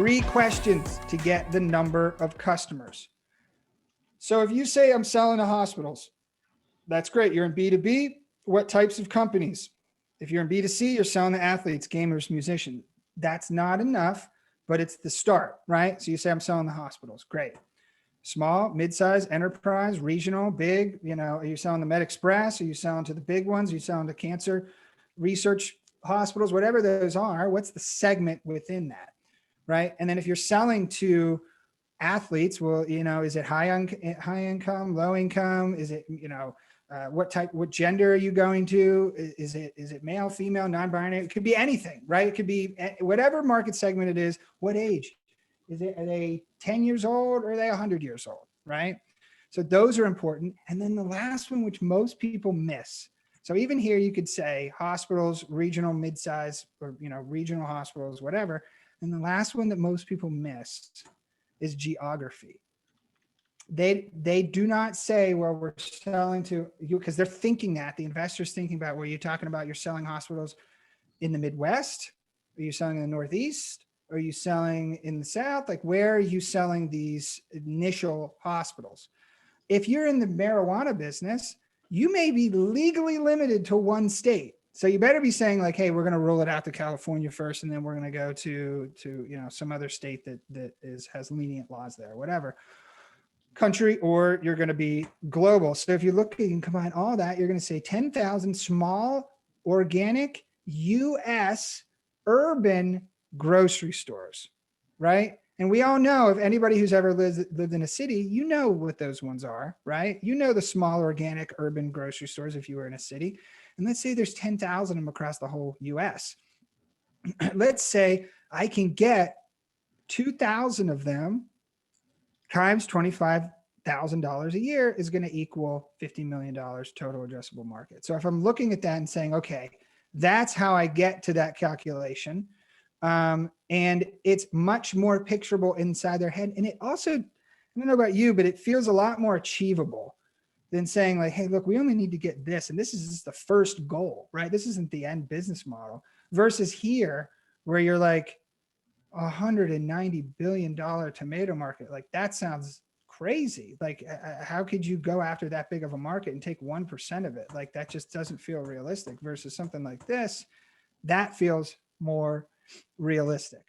3 questions to get the number of customers. So if you say I'm selling to hospitals, that's great. You're in B2B. What types of companies? If you're in B2C, you're selling to athletes, gamers, musicians. That's not enough, but it's the start, right? So you say I'm selling to hospitals. Great. Small, mid-size, enterprise, regional, big, are you selling to Med Express? Are you selling to the big ones? Are you selling to cancer research hospitals? Whatever those are, what's the segment within that, right? And then if you're selling to athletes, well, is it high income, low income? Is it, what gender are you going to? Is it male, female, non-binary? It could be anything, right? It could be whatever market segment it is. What age? Are they 10 years old or are they 100 years old, right? So those are important. And then the last one, which most people miss. So even here you could say hospitals, regional, mid-size, or, regional hospitals, whatever. And the last one that most people miss is geography. They do not say, well, we're selling to you, because they're thinking that the investor's thinking about where you're talking about you're selling hospitals in the Midwest. Are you selling in the Northeast? Are you selling in the South? Like, where are you selling these initial hospitals? If you're in the marijuana business, you may be legally limited to one state. So you better be saying like, hey, we're going to roll it out to California first, and then we're going to go to some other state that has lenient laws there, whatever country, or you're going to be global. So if you look, you can combine all that, you're going to say 10,000 small, organic, U.S. urban grocery stores, right? And we all know, if anybody who's ever lived in a city, you know what those ones are, right? You know the small, organic, urban grocery stores if you were in a city. And let's say there's 10,000 of them across the whole U.S. Let's say I can get 2,000 of them times $25,000 a year is going to equal $50 million total addressable market. So if I'm looking at that and saying, okay, that's how I get to that calculation. And it's much more picturable inside their head. And it also, I don't know about you, but it feels a lot more achievable than saying like, hey, look, we only need to get this. And this is just the first goal, right? This isn't the end business model, versus here where you're like $190 billion tomato market. Like, that sounds crazy. Like, how could you go after that big of a market and take 1% of it? Like, that just doesn't feel realistic, versus something like this that feels more realistic.